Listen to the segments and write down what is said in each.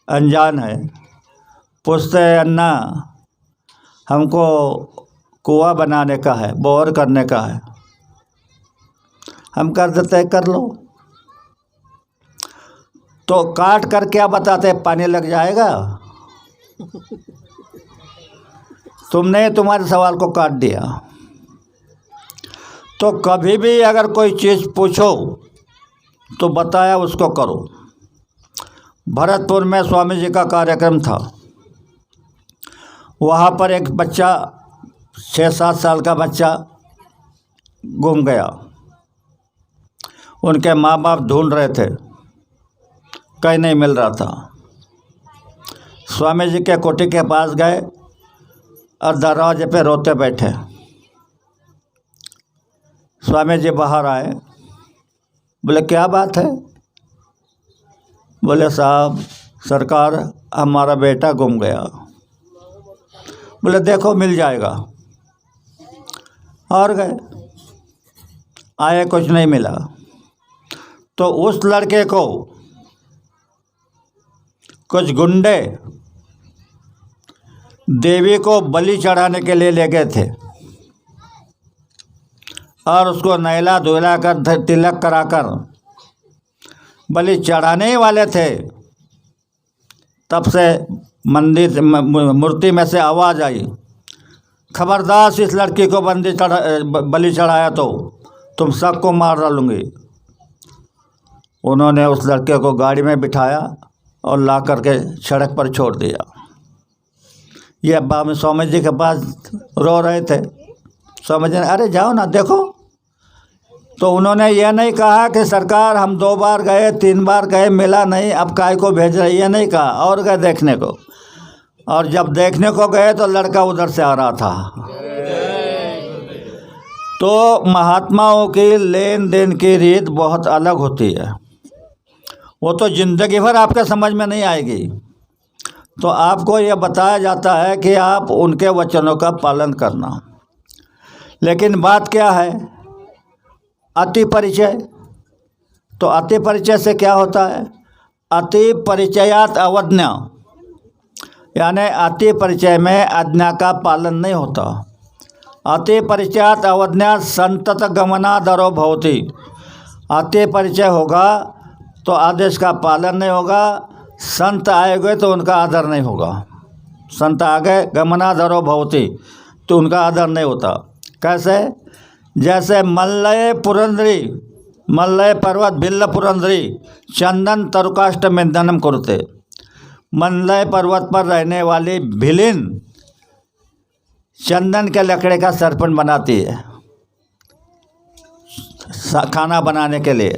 अनजान है। पूछते हैं अन्ना हमको कुआं बनाने का है, बोर करने का है। हम कर देते हैं, कर लो। तो काट कर क्या बताते हैं, पानी लग जाएगा। तुमने तुम्हारे सवाल को काट दिया। तो कभी भी अगर कोई चीज़ पूछो तो बताया उसको करो। भरतपुर में स्वामी जी का कार्यक्रम था। वहाँ पर एक बच्चा 6-7 साल का बच्चा गुम गया। उनके माँ बाप ढूंढ रहे थे, कहीं नहीं मिल रहा था। स्वामी जी के कोठी के पास गए और दरवाजे पे रोते बैठे। स्वामी जी बाहर आए, बोले क्या बात है। बोले साहब सरकार हमारा बेटा गुम गया। बोले देखो मिल जाएगा। और गए, आए, कुछ नहीं मिला। तो उस लड़के को कुछ गुंडे देवी को बलि चढ़ाने के लिए ले गए थे और उसको नहला धुला कर तिलक कराकर बलि चढ़ाने ही वाले थे। तब से मंदिर मूर्ति में से आवाज़ आई, खबरदार इस लड़की को बलि चढ़ाया तो तुम सबको मार डालूंगी। उन्होंने उस लड़के को गाड़ी में बिठाया और ला करके सड़क पर छोड़ दिया। ये अब्बा में स्वामी जी के पास रो रहे थे। स्वामी जी ने अरे जाओ ना देखो। तो उन्होंने ये नहीं कहा कि सरकार हम 2 बार गए 3 बार गए मिला नहीं, अब काय को भेज रही है, नहीं कहा। और गए देखने को, और जब देखने को गए तो लड़का उधर से आ रहा था। तो महात्माओं की लेन देन की रीत बहुत अलग होती है। वो तो ज़िंदगी भर आपके समझ में नहीं आएगी। तो आपको यह बताया जाता है कि आप उनके वचनों का पालन करना। लेकिन बात क्या है, अति परिचय। तो अति परिचय से क्या होता है, अति परिचयात अवज्ञा, यानी अति परिचय में आज्ञा का पालन नहीं होता। अति परिचयात अवज्ञा संतत गमनादरो भवति। अति परिचय होगा तो आदेश का पालन नहीं होगा, संत आएंगे तो उनका आदर नहीं होगा। संत आ गए गमनादरो भवति तो उनका आदर नहीं होता। कैसे, जैसे मल्लय पुरंदरी, मल्लय पर्वत भिल्ल पुरंदरी चंदन तरुकाष्ट मेंदनम कुरुते। मल्लय पर्वत पर रहने वाली भिलिन चंदन के लकड़े का सरपन बनाती है खाना बनाने के लिए।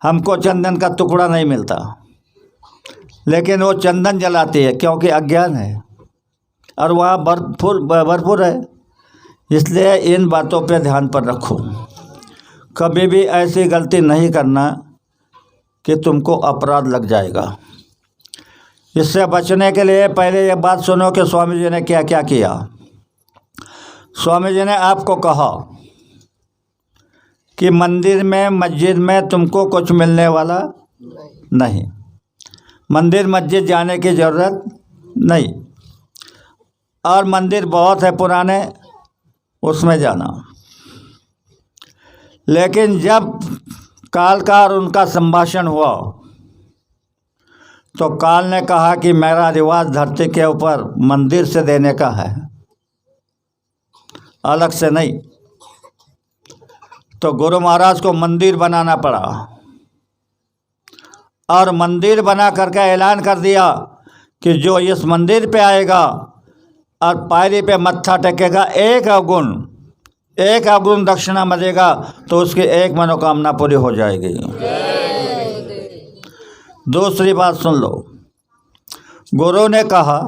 हमको चंदन का टुकड़ा नहीं मिलता, लेकिन वो चंदन जलाती है क्योंकि अज्ञान है और वहाँ भरपूर है। इसलिए इन बातों पे ध्यान पर रखो। कभी भी ऐसी गलती नहीं करना कि तुमको अपराध लग जाएगा। इससे बचने के लिए पहले ये बात सुनो कि स्वामी जी ने क्या क्या किया। स्वामी जी ने आपको कहा कि मंदिर में मस्जिद में तुमको कुछ मिलने वाला नहीं, मंदिर मस्जिद जाने की ज़रूरत नहीं, और मंदिर बहुत है पुराने उसमें जाना। लेकिन जब काल का और उनका संभाषण हुआ तो काल ने कहा कि मेरा रिवाज धरती के ऊपर मंदिर से देने का है, अलग से नहीं। तो गुरु महाराज को मंदिर बनाना पड़ा और मंदिर बना करके ऐलान कर दिया कि जो इस मंदिर पे आएगा और पायरी पे मत्था टेकेगा, एक अवगुण दक्षिणा मदेगा तो उसकी एक मनोकामना पूरी हो जाएगी। दूसरी बात सुन लो, गुरु ने कहा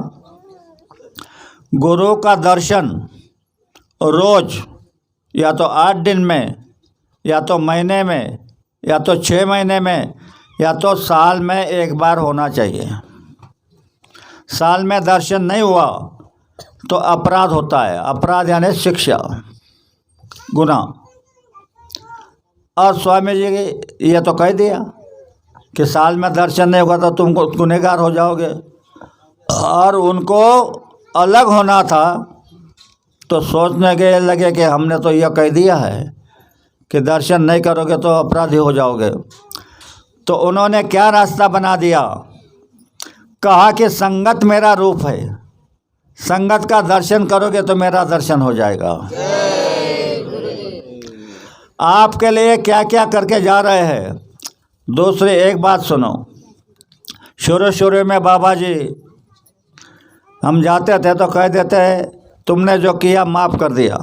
गुरु का दर्शन रोज या तो 8 दिन में, या तो महीने में, या तो 6 महीने में, या तो साल में 1 बार होना चाहिए। साल में दर्शन नहीं हुआ तो अपराध होता है। अपराध यानी शिक्षा, गुनाह। और स्वामी जी ये तो कह दिया कि साल में दर्शन नहीं होगा तो तुम गुनहगार हो जाओगे, और उनको अलग होना था। तो सोचने के लगे कि हमने तो यह कह दिया है कि दर्शन नहीं करोगे तो अपराधी हो जाओगे। तो उन्होंने क्या रास्ता बना दिया, कहा कि संगत मेरा रूप है, संगत का दर्शन करोगे तो मेरा दर्शन हो जाएगा। आपके लिए क्या क्या करके जा रहे हैं। दूसरी एक बात सुनो, शुरू में बाबा जी हम जाते थे तो कह देते तुमने जो किया माफ़ कर दिया,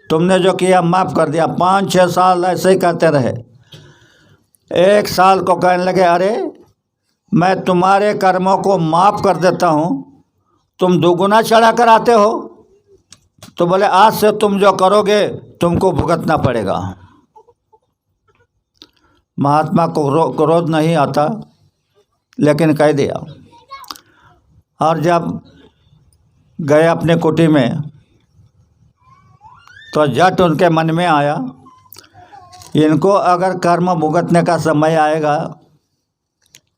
तुमने जो किया माफ़ कर दिया। 5-6 साल ऐसे ही कहते रहे। एक साल को कहने लगे अरे मैं तुम्हारे कर्मों को माफ़ कर देता हूँ, तुम दोगुना चढ़ा कर आते हो। तो बोले आज से तुम जो करोगे तुमको भुगतना पड़ेगा। महात्मा को क्रोध नहीं आता, लेकिन कह दिया। और जब गए अपने कुटी में तो झट उनके मन में आया, इनको अगर कर्म भुगतने का समय आएगा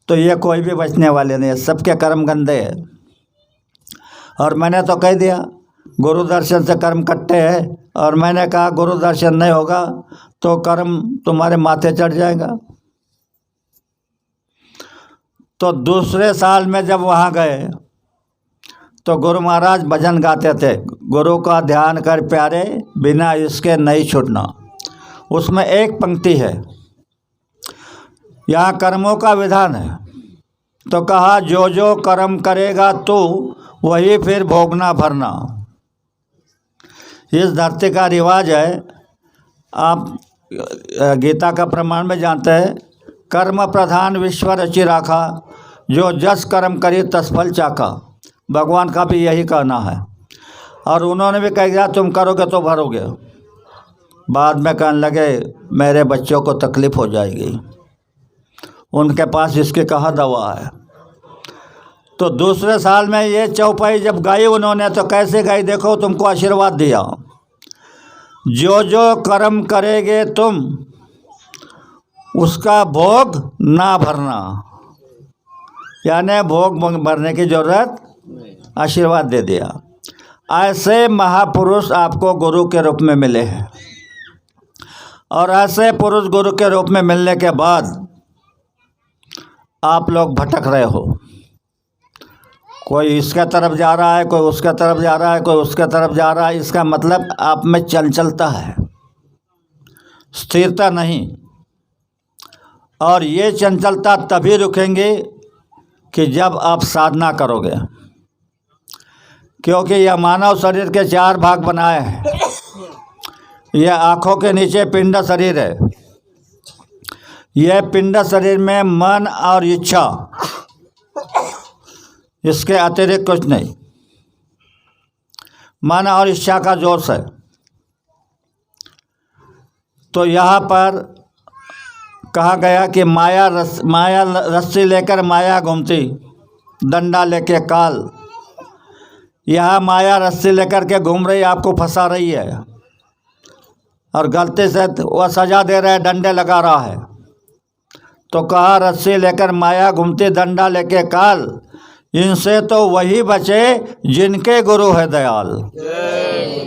तो ये कोई भी बचने वाले नहीं है, सबके कर्म गंदे हैं। और मैंने तो कह दिया गुरु दर्शन से कर्म कटते हैं, और मैंने कहा गुरु दर्शन नहीं होगा तो कर्म तुम्हारे माथे चढ़ जाएगा। तो दूसरे साल में जब वहाँ गए तो गुरु महाराज भजन गाते थे, गुरु का ध्यान कर प्यारे बिना इसके नहीं छूटना। उसमें एक पंक्ति है, यहाँ कर्मों का विधान है। तो कहा जो जो कर्म करेगा तू वही फिर भोगना भरना। इस धरती का रिवाज है, आप गीता का प्रमाण में जानते हैं, कर्म प्रधान विश्व रचि राखा, जो जस कर्म करी तस फल चाखा। भगवान का भी यही कहना है। और उन्होंने भी कह दिया तुम करोगे तो भरोगे। बाद में कहने लगे मेरे बच्चों को तकलीफ़ हो जाएगी, उनके पास इसकी कहाँ दवा है। तो दूसरे साल में ये चौपाई जब गाई उन्होंने तो कैसे गाई, देखो तुमको आशीर्वाद दिया, जो जो कर्म करेगे तुम उसका भोग ना भरना, यानी भोग भरने की ज़रूरत, आशीर्वाद दे दिया। ऐसे महापुरुष आपको गुरु के रूप में मिले हैं, और ऐसे पुरुष गुरु के रूप में मिलने के बाद आप लोग भटक रहे हो। कोई इसके तरफ जा रहा है, कोई उसके तरफ जा रहा है, कोई उसके तरफ जा रहा है। इसका मतलब आप में चंचलता है, स्थिरता नहीं। और ये चंचलता तभी रुकेंगे कि जब आप साधना करोगे, क्योंकि यह मानव शरीर के 4 भाग बनाए हैं। यह आँखों के नीचे पिंड शरीर है। यह पिंड शरीर में मन और इच्छा, इसके अतिरिक्त कुछ नहीं। मन और इच्छा का जोश है। तो यहाँ पर कहा गया कि माया रस्सी लेकर माया घूमती, डंडा लेके काल। यहाँ माया रस्सी लेकर के घूम रही, आपको फंसा रही है, और गलती से वह सजा दे रहा है, डंडे लगा रहा है। तो कहा रस्सी लेकर माया घूमती, डंडा लेके काल, इनसे तो वही बचे जिनके गुरु है दयाल।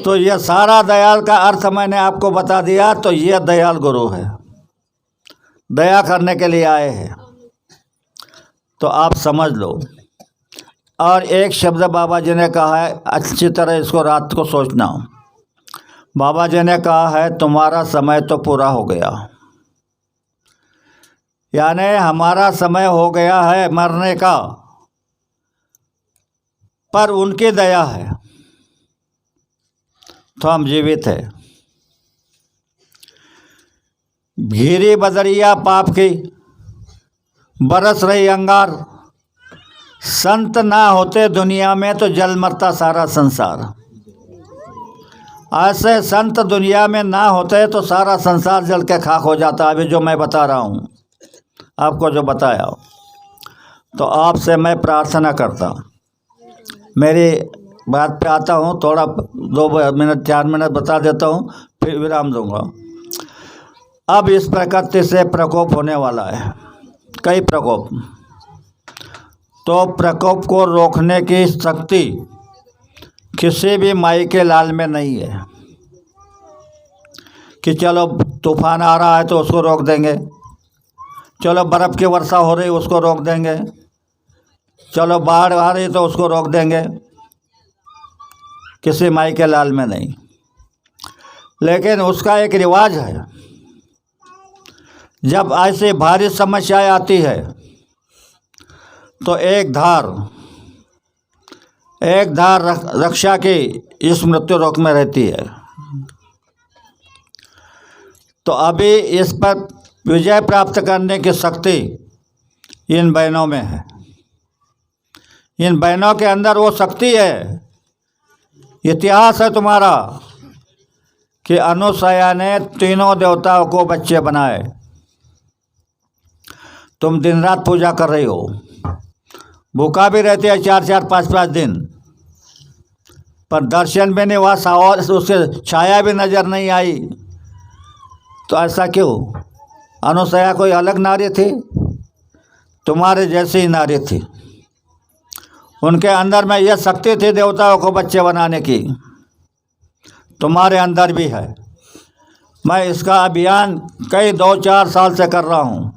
तो यह सारा दयाल का अर्थ मैंने आपको बता दिया। तो यह दयाल गुरु है, दया करने के लिए आए हैं। तो आप समझ लो। और एक शब्द बाबा जी ने कहा है, अच्छी तरह इसको रात को सोचना। बाबा जी ने कहा है तुम्हारा समय तो पूरा हो गया, यानी हमारा समय हो गया है मरने का, पर उनकी दया है तो हम जीवित हैं। घिरी बदरिया पाप की, बरस रही अंगार, संत ना होते दुनिया में तो जल मरता सारा संसार। ऐसे संत दुनिया में ना होते तो सारा संसार जल के खाक हो जाता। अभी जो मैं बता रहा हूँ आपको, जो बताया, तो आपसे मैं प्रार्थना करता, मेरी बात पे आता हूँ, थोड़ा 2 मिनट 4 मिनट बता देता हूँ, फिर विराम दूंगा। अब इस प्रकृति से प्रकोप होने वाला है, कई प्रकोप। तो प्रकोप को रोकने की शक्ति किसी भी माई के लाल में नहीं है कि चलो तूफान आ रहा है तो उसको रोक देंगे, चलो बर्फ़ की वर्षा हो रही उसको रोक देंगे, चलो बाढ़ आ रही तो उसको रोक देंगे। किसी माई के लाल में नहीं। लेकिन उसका एक रिवाज है, जब ऐसी भारी समस्याएं आती है तो एक धार रक्षा की इस मृत्यु रोक में रहती है। तो अभी इस पर विजय प्राप्त करने की शक्ति इन बहनों में है। इन बहनों के अंदर वो शक्ति है। इतिहास है तुम्हारा कि अनुसया ने तीनों देवताओं को बच्चे बनाए। तुम दिन रात पूजा कर रही हो, भूखा भी रहती है 4-4, 5-5 दिन, पर दर्शन भी नहीं हुआ, और उससे छाया भी नजर नहीं आई। तो ऐसा क्यों? अनुसया कोई अलग नारी थी? तुम्हारे जैसी ही नारी थी। उनके अंदर में यह शक्ति थी देवताओं को बच्चे बनाने की। तुम्हारे अंदर भी है। मैं इसका अभियान कई 2-4 साल से कर रहा हूँ।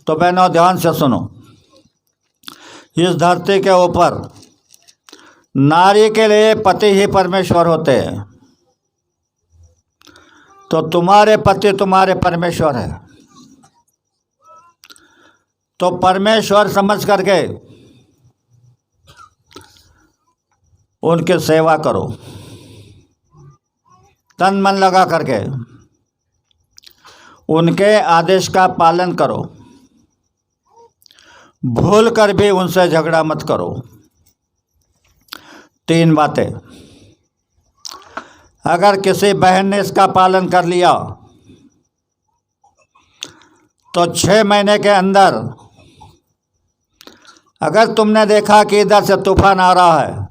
तो बहनों ध्यान से सुनो, इस धरती के ऊपर नारी के लिए पति ही परमेश्वर होते हैं। तो तुम्हारे पति तुम्हारे परमेश्वर है। तो परमेश्वर समझ करके उनकी सेवा करो, तन मन लगा करके उनके आदेश का पालन करो। भूल कर भी उनसे झगड़ा मत करो। 3 बातें अगर किसी बहन ने इसका पालन कर लिया तो 6 महीने के अंदर अगर तुमने देखा कि इधर से तूफान आ रहा है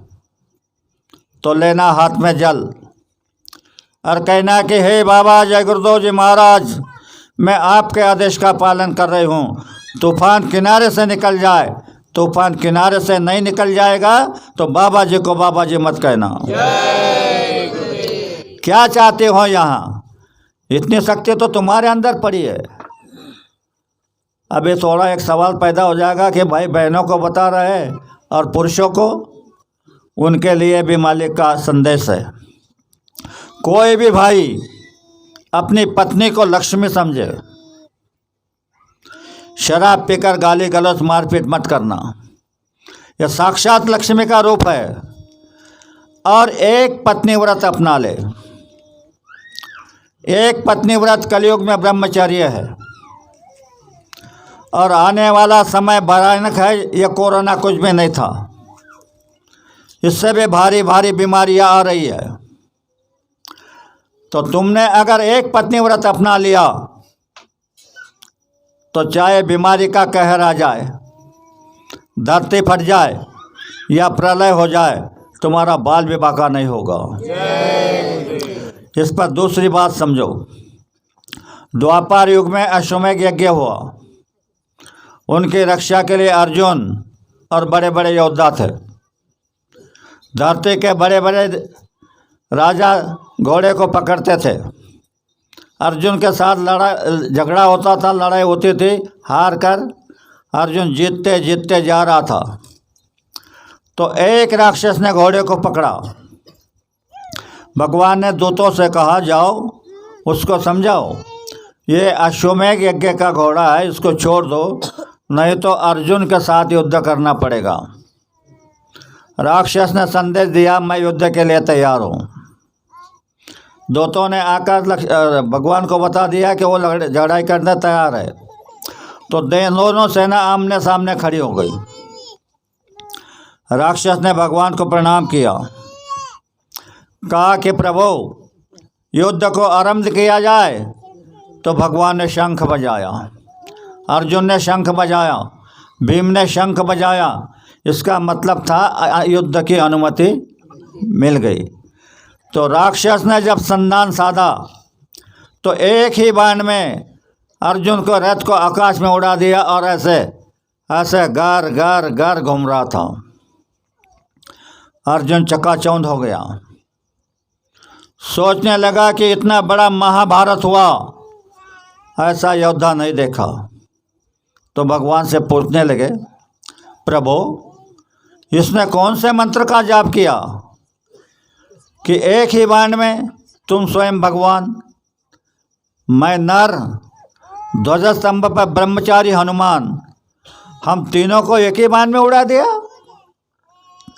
तो लेना हाथ में जल और कहना कि हे बाबा जय गुरुदेव जी महाराज, मैं आपके आदेश का पालन कर रही हूँ। तूफान किनारे से निकल जाए, तूफान किनारे से नहीं निकल जाएगा तो बाबा जी को बाबा जी मत कहना। क्या चाहते हो यहाँ? इतनी शक्ति तो तुम्हारे अंदर पड़ी है। अभी थोड़ा एक सवाल पैदा हो जाएगा कि भाई बहनों को बता रहे हैं और पुरुषों को, उनके लिए भी मालिक का संदेश है। कोई भी भाई अपनी पत्नी को लक्ष्मी समझे। शराब पीकर गाली गलौज मारपीट मत करना। यह साक्षात लक्ष्मी का रूप है। और एक पत्नी व्रत अपना ले। एक पत्नी व्रत कलयुग में ब्रह्मचर्य है। और आने वाला समय भयानक है। यह कोरोना कुछ भी नहीं था, इससे भी भारी भारी बीमारियां आ रही है। तो तुमने अगर एक पत्नी व्रत अपना लिया तो चाहे बीमारी का कहर आ जाए, धरती फट जाए या प्रलय हो जाए, तुम्हारा बाल भी बाका नहीं होगा। इस पर दूसरी बात समझो। द्वापर युग में अश्वमेध यज्ञ हुआ। उनकी रक्षा के लिए अर्जुन और बड़े बड़े योद्धा थे। धरती के बड़े बड़े राजा घोड़े को पकड़ते थे। अर्जुन के साथ झगड़ा होता था, लड़ाई होती थी। हार कर अर्जुन जीतते जीतते जा रहा था तो एक राक्षस ने घोड़े को पकड़ा। भगवान ने दूतों से कहा जाओ उसको समझाओ, ये अश्वमेध यज्ञ का घोड़ा है, इसको छोड़ दो, नहीं तो अर्जुन के साथ युद्ध करना पड़ेगा। राक्षस ने संदेश दिया, मैं युद्ध के लिए तैयार हूँ। दूतों ने आकर भगवान को बता दिया कि वो लड़ाई करने तैयार है। तो दोनों सेना आमने सामने खड़ी हो गई। राक्षस ने भगवान को प्रणाम किया, कहा कि प्रभु युद्ध को आरंभ किया जाए। तो भगवान ने शंख बजाया, अर्जुन ने शंख बजाया, भीम ने शंख बजाया। इसका मतलब था युद्ध की अनुमति मिल गई। तो राक्षस ने जब संधान साधा तो एक ही बाण में अर्जुन को रथ को आकाश में उड़ा दिया और ऐसे ऐसे घर घर घर घूम रहा था। अर्जुन चकाचौंध हो गया, सोचने लगा कि इतना बड़ा महाभारत हुआ, ऐसा योद्धा नहीं देखा। तो भगवान से पूछने लगे, प्रभु इसने कौन से मंत्र का जाप किया कि एक ही बाण में तुम स्वयं भगवान, मैं नर, ध्वजस्तंभ पर ब्रह्मचारी हनुमान, हम तीनों को एक ही बाण में उड़ा दिया।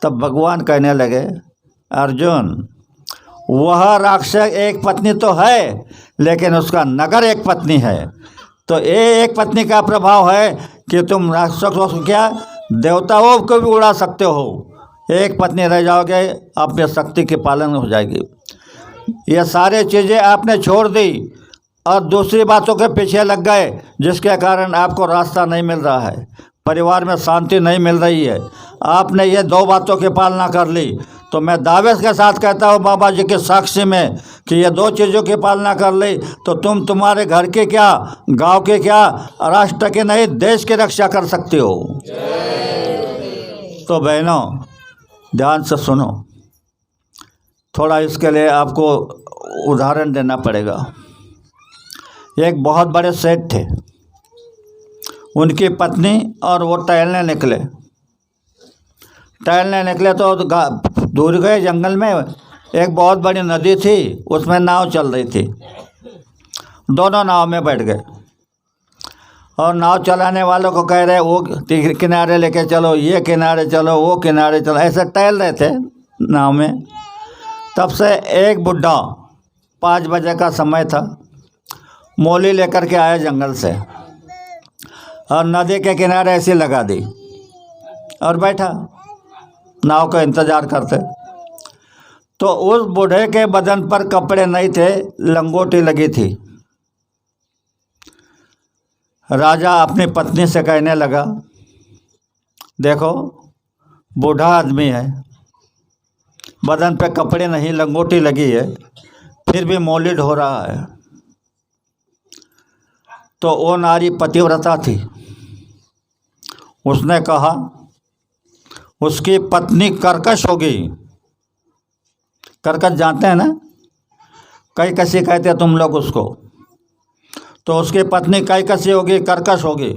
तब भगवान कहने लगे, अर्जुन वह राक्षस एक पत्नी तो है, लेकिन उसका नगर एक पत्नी है। तो ये एक पत्नी का प्रभाव है कि तुम राक्षसों को क्या देवताओं को भी उड़ा सकते हो। एक पत्नी रह जाओगे, अपने शक्ति के पालन हो जाएगी। ये सारे चीज़ें आपने छोड़ दी और दूसरी बातों के पीछे लग गए, जिसके कारण आपको रास्ता नहीं मिल रहा है, परिवार में शांति नहीं मिल रही है। आपने ये दो बातों की पालना कर ली, तो मैं दावे के साथ कहता हूँ बाबा जी के साक्षी में कि ये दो चीज़ों की पालना कर ली तो तुम तुम्हारे घर के क्या, गांव के क्या, राष्ट्र के नहीं देश की रक्षा कर सकते हो। तो बहनों ध्यान से सुनो, थोड़ा इसके लिए आपको उदाहरण देना पड़ेगा। एक बहुत बड़े सेठ थे, उनकी पत्नी और वो टहलने निकले तो दूर गए जंगल में, एक बहुत बड़ी नदी थी, उसमें नाव चल रही थी। दोनों नाव में बैठ गए और नाव चलाने वालों को कह रहे वो किनारे लेके चलो, ये किनारे चलो, वो किनारे चलो, ऐसे टहल रहे थे नाव में। तब से एक बुढ़ा, 5 बजे का समय था, मोली लेकर के आया जंगल से और नदी के किनारे ऐसी लगा दी और बैठा नाव का इंतज़ार करते। तो उस बूढ़े के बदन पर कपड़े नहीं थे, लंगोटी लगी थी। राजा अपनी पत्नी से कहने लगा, देखो बूढ़ा आदमी है, बदन पे कपड़े नहीं, लंगोटी लगी है, फिर भी मौली ढो रहा है। तो वो नारी पतिव्रता थी, उसने कहा उसकी पत्नी कर्कश होगी। कर्कश जानते हैं ना, कई कसी कहते हैं तुम लोग उसको। तो उसकी पत्नी कई कसी होगी, कर्कश होगी।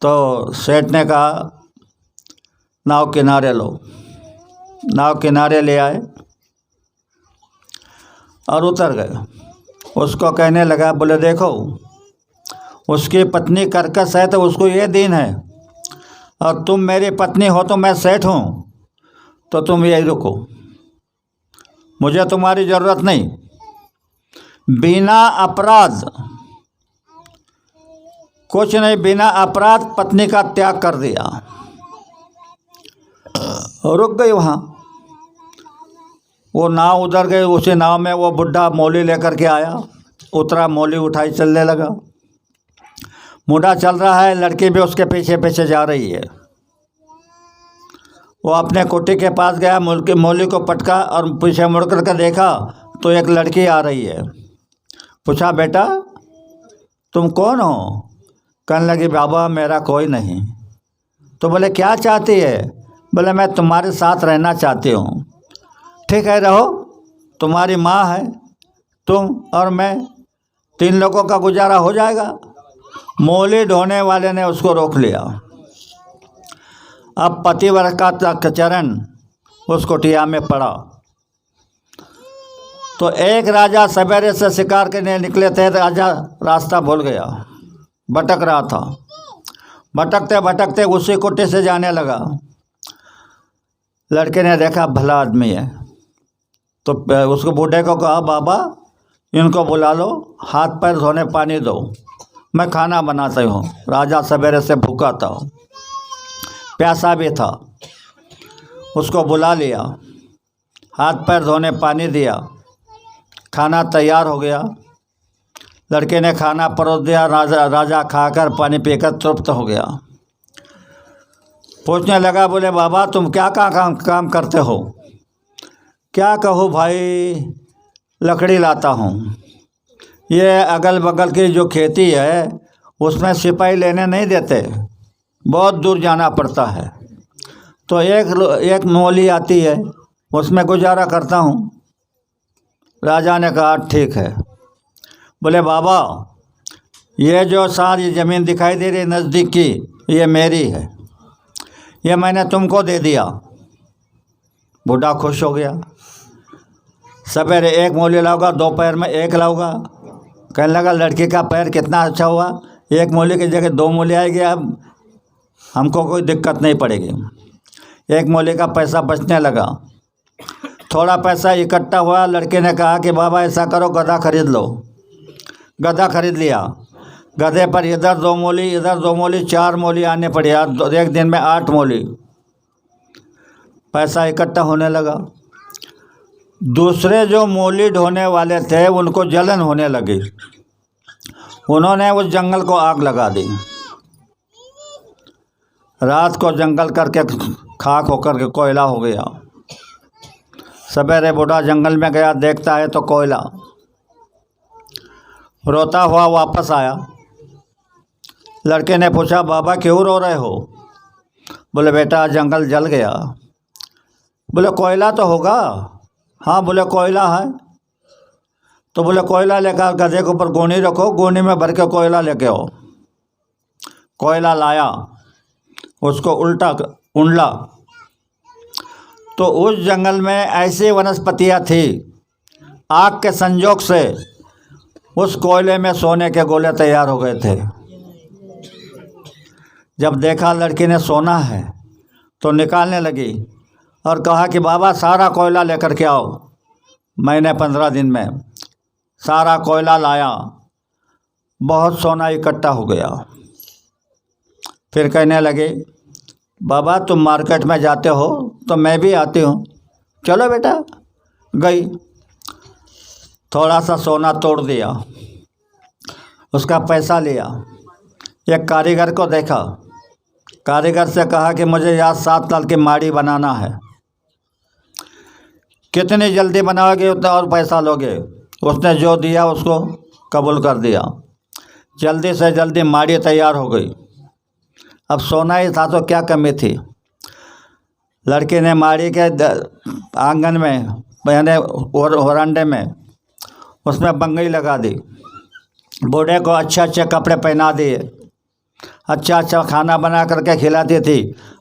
तो सेठ ने कहा नाव किनारे लो। नाव किनारे ले आए और उतर गए। उसको कहने लगा, बोले देखो उसकी पत्नी कर्कश है तो उसको ये दीन है, और तुम मेरी पत्नी हो तो मैं सेठ हूँ, तो तुम यही रुको, मुझे तुम्हारी ज़रूरत नहीं। बिना अपराध, कुछ नहीं, बिना अपराध पत्नी का त्याग कर दिया, रुक गई वहाँ। वो नाव उधर गई, उसी नाव में वो बुढ़ा मौली लेकर के आया, उतरा, मौली उठाई, चलने लगा। मुंडा चल रहा है, लड़की भी उसके पीछे पीछे जा रही है। वो अपने कुटी के पास गया, मौली को पटका और पीछे मुड़ कर के देखा तो एक लड़की आ रही है। पूछा, बेटा तुम कौन हो? कहने लगी, बाबा मेरा कोई नहीं। तो बोले क्या चाहती है? बोले मैं तुम्हारे साथ रहना चाहती हूँ। ठीक है रहो, तुम्हारी माँ है, तुम और मैं, 3 लोगों का गुजारा हो जाएगा। मौली ढोने वाले ने उसको रोक लिया। अब पतिव्रता का चरण उस कुटिया में पड़ा। तो एक राजा सवेरे से शिकार करने निकले थे, राजा रास्ता भूल गया, भटक रहा था। भटकते भटकते उसी कुटी से जाने लगा। लड़के ने देखा भला आदमी है, तो उसको बूढ़े को कहा, बाबा इनको बुला लो, हाथ पैर धोने पानी दो, मैं खाना बनाता हूँ। राजा सवेरे से भूखा था, प्यासा भी था। उसको बुला लिया, हाथ पैर धोने पानी दिया, खाना तैयार हो गया। लड़के ने खाना परोस दिया, राजा खाकर पानी पीकर तृप्त हो गया। पूछने लगा, बोले बाबा तुम क्या काम करते हो? क्या कहूँ भाई, लकड़ी लाता हूँ, ये अगल बगल की जो खेती है उसमें सिपाही लेने नहीं देते, बहुत दूर जाना पड़ता है। तो एक मौली आती है, उसमें गुजारा करता हूँ। राजा ने कहा ठीक है। बोले बाबा, ये जो सारी ज़मीन दिखाई दे रही नज़दीक की, ये मेरी है, ये मैंने तुमको दे दिया। बूढ़ा खुश हो गया। सवेरे एक मौली लाऊंगा, दोपहर में एक लाऊंगा। कहने लगा लड़की का पैर कितना अच्छा हुआ, एक मौली की जगह 2 मौली आएगी, अब हमको कोई दिक्कत नहीं पड़ेगी। एक मौली का पैसा बचने लगा। थोड़ा पैसा इकट्ठा हुआ। लड़के ने कहा कि बाबा ऐसा करो, गधा खरीद लो। गधा खरीद लिया। गधे पर इधर 2 मौली, इधर 2 मौली, 4 मौली आने पड़ी। एक दिन में 8 मौली पैसा इकट्ठा होने लगा। दूसरे जो मौली ढोने वाले थे उनको जलन होने लगी। उन्होंने उस जंगल को आग लगा दी। रात को जंगल करके खाक होकर के कोयला हो गया। सवेरे बूढ़ा जंगल में गया, देखता है तो कोयला। रोता हुआ वापस आया। लड़के ने पूछा बाबा क्यों रो रहे हो? बोले बेटा जंगल जल गया। बोले कोयला तो होगा? हाँ। बोले कोयला है। तो बोले कोयला लेकर गधे के ऊपर गोनी रखो, गोनी में भर के कोयला लेके आओ। कोयला लाया, उसको उल्टा उंडला तो उस जंगल में ऐसी वनस्पतियाँ थी, आग के संजोग से उस कोयले में सोने के गोले तैयार हो गए थे। जब देखा लड़की ने सोना है तो निकालने लगी और कहा कि बाबा सारा कोयला लेकर के आओ। मैंने 15 दिन में सारा कोयला लाया, बहुत सोना इकट्ठा हो गया। फिर कहने लगे बाबा तुम मार्केट में जाते हो तो मैं भी आती हूँ, चलो बेटा। गई, थोड़ा सा सोना तोड़ दिया, उसका पैसा लिया। एक कारीगर को देखा, कारीगर से कहा कि मुझे यहाँ 7 साल की माड़ी बनाना है। कितनी जल्दी बनाओगे उतना और पैसा लोगे। उसने जो दिया उसको कबूल कर दिया। जल्दी से जल्दी माड़ी तैयार हो गई। अब सोना ही था तो क्या कमी थी। लड़के ने माड़ी के आंगन में यानी वरांडे में उसमें बंगई लगा दी। बूढ़े को अच्छे अच्छे कपड़े पहना दिए, अच्छा अच्छा खाना बना करके खिलाती थी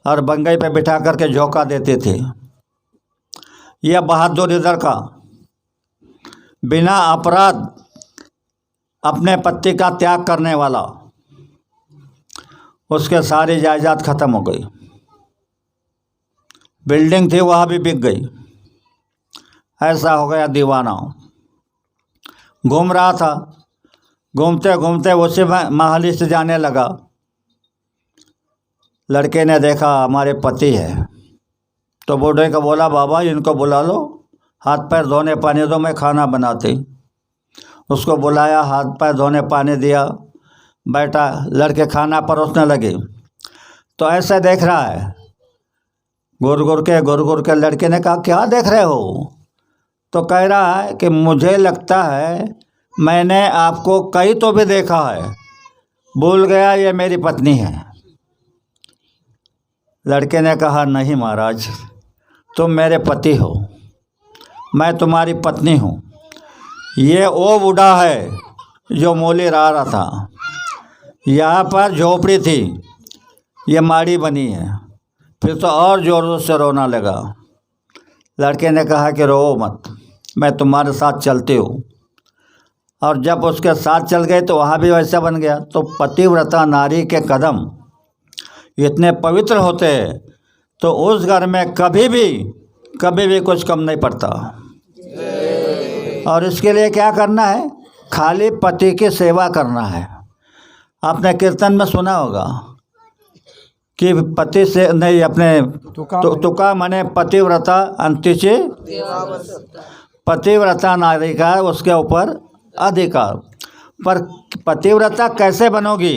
और बंगई पे बिठा करके झोंका देती थी। यह बहादुर इधर का बिना अपराध अपने पति का त्याग करने वाला, उसके सारी जायदाद ख़त्म हो गई। बिल्डिंग थी वहाँ भी बिक गई। ऐसा हो गया दीवाना। घूम रहा था, घूमते घूमते उसी महाली से जाने लगा। लड़के ने देखा हमारे पति है, तो बूढ़े को बोला बाबा इनको बुला लो, हाथ पैर धोने पानी दो, मैं खाना बनाती। उसको बुलाया, हाथ पैर धोने पानी दिया, बैठा। लड़के खाना परोसने लगे तो ऐसे देख रहा है, गुर गुर के। लड़के ने कहा क्या देख रहे हो? तो कह रहा है कि मुझे लगता है मैंने आपको कहीं तो भी देखा है, भूल गया ये मेरी पत्नी है। लड़के ने कहा नहीं महाराज, तुम मेरे पति हो, मैं तुम्हारी पत्नी हूँ। ये वो बूढ़ा है जो मौली रहा था। यहाँ पर झोपड़ी थी, ये माड़ी बनी है। फिर तो और ज़ोरों से रोना लगा। लड़के ने कहा कि रो मत, मैं तुम्हारे साथ चलती हूँ। और जब उसके साथ चल गए तो वहाँ भी वैसा बन गया। तो पतिव्रता नारी के कदम इतने पवित्र होते हैं तो उस घर में कभी भी कुछ कम नहीं पड़ता। और इसके लिए क्या करना है? खाली पति की सेवा करना है। आपने कीर्तन में सुना होगा कि पति से नहीं, अपने तुका मने पतिव्रता अंतिचे, पतिव्रता नारी का उसके ऊपर अधिकार। पर पतिव्रता कैसे बनोगी?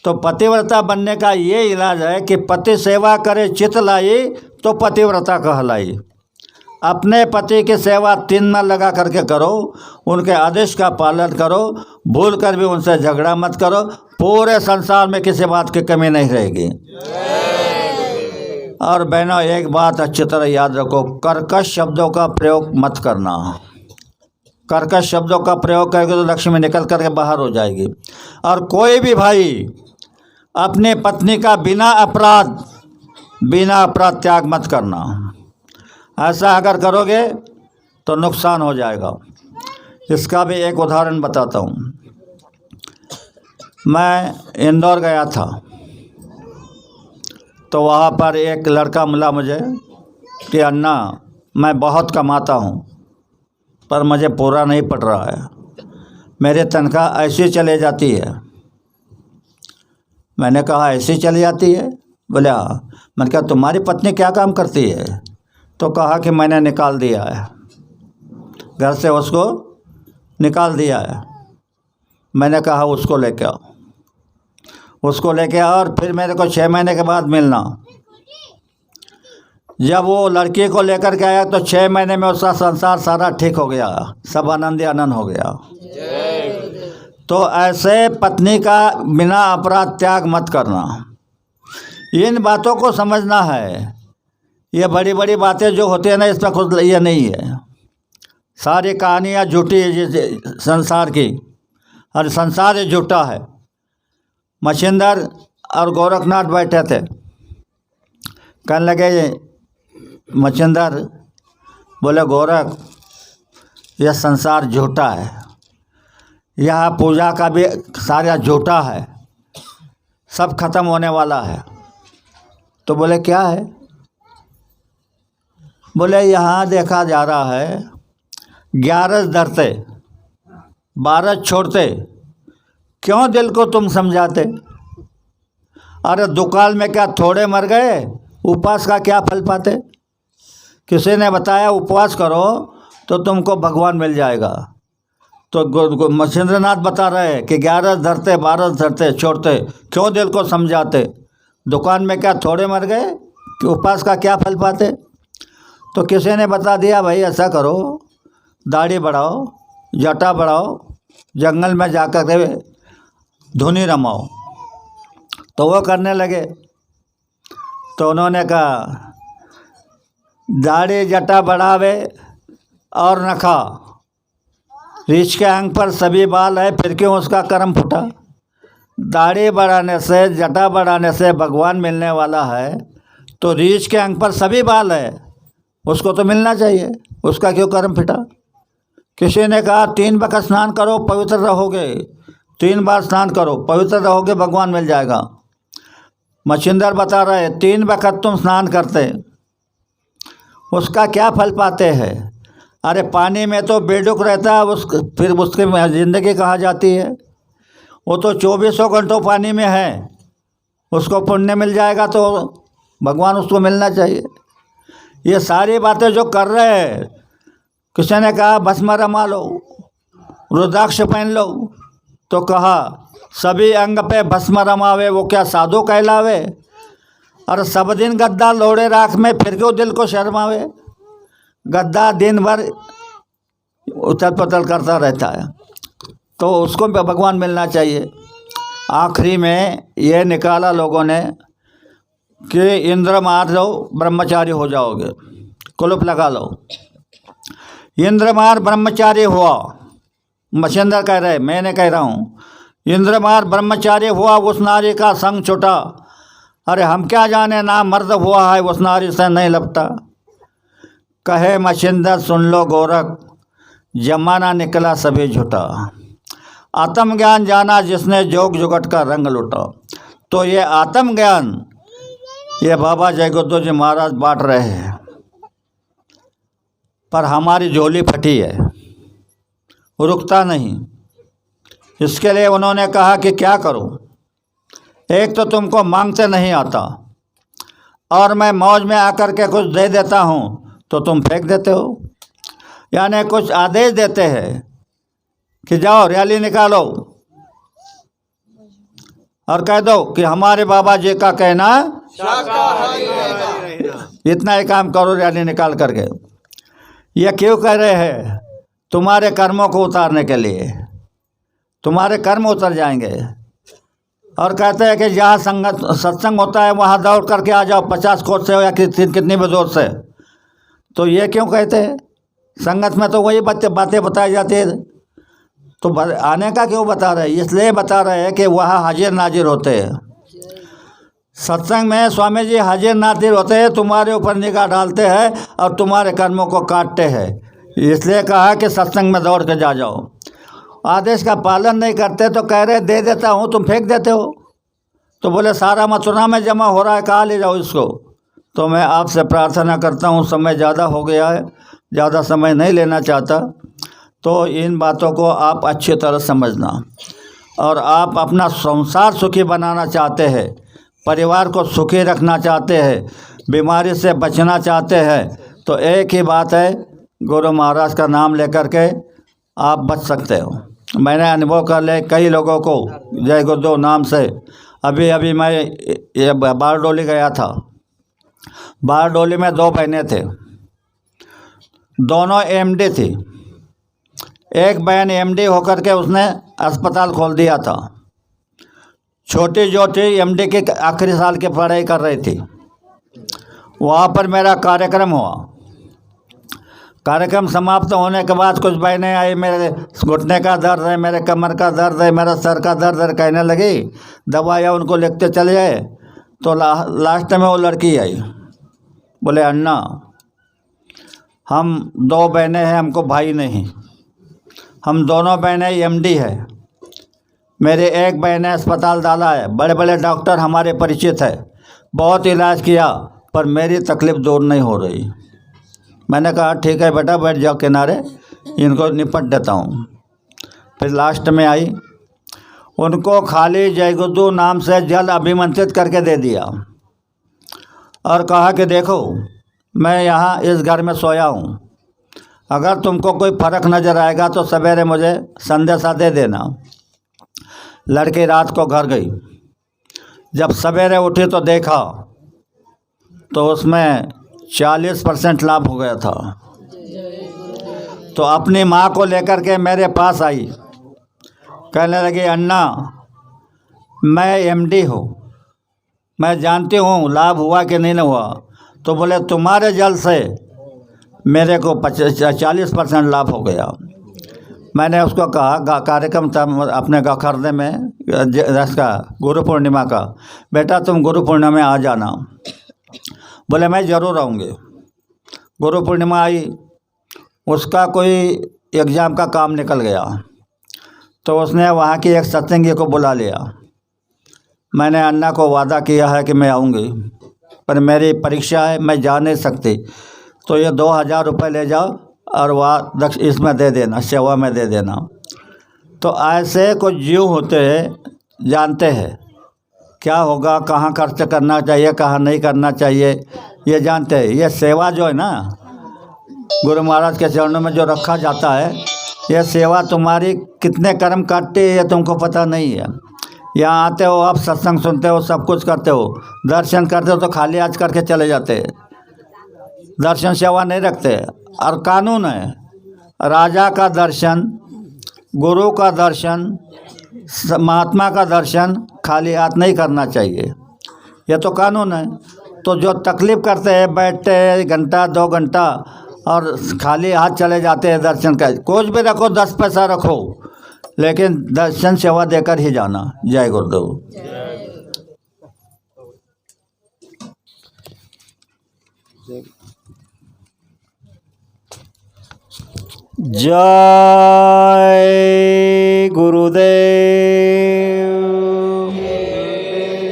तो पतिव्रता बनने का ये इलाज है कि पति सेवा करे चित लाई तो पतिव्रता कहलाई। अपने पति की सेवा 3 मन लगा करके करो, उनके आदेश का पालन करो, भूल कर भी उनसे झगड़ा मत करो, पूरे संसार में किसी बात की कमी नहीं रहेगी। और बहनों, एक बात अच्छी तरह याद रखो, कर्कश शब्दों का प्रयोग मत करना। कर्कश शब्दों का प्रयोग करके तो लक्ष्मी निकल करके बाहर हो जाएगी। और कोई भी भाई अपनी पत्नी का बिना अपराध त्याग मत करना। ऐसा अगर करोगे तो नुकसान हो जाएगा। इसका भी एक उदाहरण बताता हूँ। मैं इंदौर गया था, तो वहाँ पर एक लड़का मिला मुझे कि अन्ना, मैं बहुत कमाता हूँ पर मुझे पूरा नहीं पड़ रहा है, मेरी तनख्वाह ऐसी चले जाती है। मैंने कहा ऐसी चली जाती है? बोले हाँ। मैंने कहा तुम्हारी पत्नी क्या काम करती है? तो कहा कि मैंने निकाल दिया है, घर से उसको निकाल दिया है। मैंने कहा उसको लेके आओ। उसको लेके आओ और फिर मेरे को 6 महीने के बाद मिलना। जब वो लड़की को लेकर के आया तो 6 महीने में उसका संसार सारा ठीक हो गया, सब आनंद ही आनंद हो गया। तो ऐसे पत्नी का बिना अपराध त्याग मत करना। इन बातों को समझना है। ये बड़ी बड़ी बातें जो होती है ना, इसमें खुद ये नहीं है। सारी कहानियाँ झूठी है संसार की, और संसार ही झूठा है। मच्छिंदर और गोरखनाथ बैठे थे, कहने लगे मच्छिंदर, बोले गोरख, यह संसार झूठा है, यह पूजा का भी सारा झूठा है, सब खत्म होने वाला है। तो बोले क्या है? बोले यहाँ देखा जा रहा है 11 धरते 12 छोड़ते, क्यों दिल को तुम समझाते? अरे दुकान में क्या थोड़े मर गए, उपवास का क्या फल पाते? किसी ने बताया उपवास करो तो तुमको भगवान मिल जाएगा। तो मच्छिंद्रनाथ बता रहे हैं कि 11 धरते 12 धरते छोड़ते, क्यों दिल को समझाते? दुकान में क्या थोड़े मर गए कि उपवास का क्या फल पाते? तो किसी ने बता दिया भाई ऐसा करो, दाढ़ी बढ़ाओ, जटा बढ़ाओ, जंगल में जाकर के धुनी रमाओ। तो वो करने लगे। तो उन्होंने कहा दाढ़ी जटा बढ़ावे और नखा, रीछ के अंग पर सभी बाल है, फिर क्यों उसका कर्म फूटा? दाढ़ी बढ़ाने से, जटा बढ़ाने से भगवान मिलने वाला है, तो रीछ के अंग पर सभी बाल है, उसको तो मिलना चाहिए, उसका क्यों कर्म फिटा? किसी ने कहा 3 वक्त स्नान करो पवित्र रहोगे, 3 बार स्नान करो पवित्र रहोगे, भगवान मिल जाएगा। मच्छिंदर बता रहे 3 वक्त तुम स्नान करते, उसका क्या फल पाते हैं? अरे पानी में तो बेडुक रहता है, फिर उसकी ज़िंदगी कहाँ जाती है? वो तो 24 घंटों पानी में है, उसको पुण्य मिल जाएगा तो भगवान उसको मिलना चाहिए। ये सारी बातें जो कर रहे हैं, किसी ने कहा भस्म रमा लो, रुद्राक्ष पहन लो, तो कहा सभी अंग पे भस्म रमावे, वो क्या साधु कहलावे? और सब दिन गद्दा लोड़े राख में, फिर क्यों दिल को शर्मावे? गद्दा दिन भर उथल पुथल करता रहता है, तो उसको भगवान मिलना चाहिए। आखिरी में ये निकाला लोगों ने कि इंद्र मार लो ब्रह्मचारी हो जाओगे, कुलुप लगा लो। इंद्रमार ब्रह्मचारी हुआ, मच्छिंदर कह रहे, मैंने कह रहा हूँ, इंद्रमार ब्रह्मचारी हुआ, उस नारी का संग छूटा। अरे हम क्या जाने, ना मर्द हुआ है उस नारी से नहीं लपटा। कहे मच्छिंदर सुन लो गोरख, जमाना निकला सभी झूठा, आत्मज्ञान जाना जिसने जोग जुगट का रंग लुटा। तो ये आत्मज्ञान ये बाबा जय गुरु जी महाराज बांट रहे हैं, पर हमारी झोली फटी है, रुकता नहीं। इसके लिए उन्होंने कहा कि क्या करूं, एक तो तुमको मांगते नहीं आता, और मैं मौज में आकर के कुछ दे देता हूं तो तुम फेंक देते हो। यानी कुछ आदेश देते हैं कि जाओ रैली निकालो और कह दो कि हमारे बाबा जी का कहना, इतना ही काम करो रैली निकाल करके। ये क्यों कह रहे हैं? तुम्हारे कर्मों को उतारने के लिए। तुम्हारे कर्म उतर जाएंगे। और कहते हैं कि जहाँ संगत सत्संग होता है वहाँ दौड़ करके आ जाओ, 50 कोस से हो या कितनी भी दूर से। तो ये क्यों कहते हैं? संगत में तो वही बातें बताई जाती है, तो आने का क्यों बता रहे हैं? इसलिए बता रहे हैं कि वहाँ हाजिर नाजिर होते हैं। सत्संग में स्वामी जी हाजिर नाजिर होते हैं, तुम्हारे ऊपर निगाह डालते हैं और तुम्हारे कर्मों को काटते हैं। इसलिए कहा कि सत्संग में दौड़ के जा जाओ। आदेश का पालन नहीं करते तो कह रहे दे देता हूँ, तुम फेंक देते हो। तो बोले सारा मथुरा में जमा हो रहा है, कहाँ ले जाओ इसको। तो मैं आपसे प्रार्थना करता हूँ, समय ज़्यादा हो गया है, ज़्यादा समय नहीं लेना चाहता, तो इन बातों को आप अच्छी तरह समझना। और आप अपना संसार सुखी बनाना चाहते हैं, परिवार को सुखी रखना चाहते हैं, बीमारी से बचना चाहते हैं, तो एक ही बात है, गुरु महाराज का नाम लेकर के आप बच सकते हो। मैंने अनुभव कर ले कई लोगों को जय गुरुदेव नाम से। अभी मैं ये बारडोली गया था। बारडोली में 2 बहनें थे, दोनों एमडी थी। एक बहन एमडी होकर के उसने अस्पताल खोल दिया था। छोटी जो थी एमडी के आखिरी साल की पढ़ाई कर रही थी। वहाँ पर मेरा कार्यक्रम हुआ। कार्यक्रम समाप्त होने के बाद कुछ बहनें आई, मेरे घुटने का दर्द है, मेरे कमर का दर्द है, मेरा सर का दर्द है, कहने लगी। दवाइयाँ उनको लिखते चले गए। तो लास्ट में वो लड़की आई, बोले अन्ना हम 2 बहनें हैं, हमको भाई नहीं, हम दोनों बहनें एमडी है। मेरे एक बहन ने अस्पताल डाला है, बड़े बड़े डॉक्टर हमारे परिचित है, बहुत इलाज किया पर मेरी तकलीफ़ दूर नहीं हो रही। मैंने कहा ठीक है बेटा, बैठ जाओ किनारे, इनको निपट देता हूँ। फिर लास्ट में आई, उनको खाली जय गुरु नाम से जल अभिमंत्रित करके दे दिया और कहा कि देखो मैं यहाँ इस घर में सोया हूँ, अगर तुमको कोई फ़र्क नज़र आएगा तो सवेरे मुझे संदेशा दे देना। लड़की रात को घर गई। जब सवेरे उठी तो देखा तो उसमें 40% लाभ हो गया था। तो अपनी माँ को लेकर के मेरे पास आई, कहने लगी अन्ना मैं एमडी हूँ, मैं जानती हूँ लाभ हुआ कि नहीं हुआ। तो बोले तुम्हारे जल से मेरे को 40% लाभ हो गया। मैंने उसको कहा, कार्यक्रम था अपने गखरदे में इसका गुरु पूर्णिमा का, बेटा तुम गुरु पूर्णिमा में आ जाना। बोले मैं ज़रूर आऊँगी। गुरु पूर्णिमा आई, उसका कोई एग्ज़ाम का काम निकल गया तो उसने वहाँ की एक सत्संगी को बुला लिया। मैंने अन्ना को वादा किया है कि मैं आऊँगी, पर मेरी परीक्षा है, मैं जा नहीं सकती, तो ये 2000 रुपये ले जाओ और वह इसमें दे देना, सेवा में दे देना। तो ऐसे कुछ जीव होते हैं, जानते हैं क्या होगा, कहाँ खर्च करना चाहिए, कहाँ नहीं करना चाहिए, ये जानते हैं। ये सेवा जो है ना, गुरु महाराज के चरणों में जो रखा जाता है, ये सेवा तुम्हारी कितने कर्म काटती है ये तुमको पता नहीं है। यहाँ आते हो, आप सत्संग सुनते हो, सब कुछ करते हो, दर्शन करते हो तो खाली हाथ करके चले जाते हैं, दर्शन सेवा नहीं रखते। और कानून है, राजा का दर्शन, गुरु का दर्शन, महात्मा का दर्शन खाली हाथ नहीं करना चाहिए, ये तो कानून है। तो जो तकलीफ़ करते हैं, बैठते हैं घंटा 2 घंटा और खाली हाथ चले जाते हैं दर्शन का, कुछ भी रखो, 10 पैसा रखो, लेकिन दर्शन सेवा देकर ही जाना। जय गुरुदेव। जय गुरुदेव।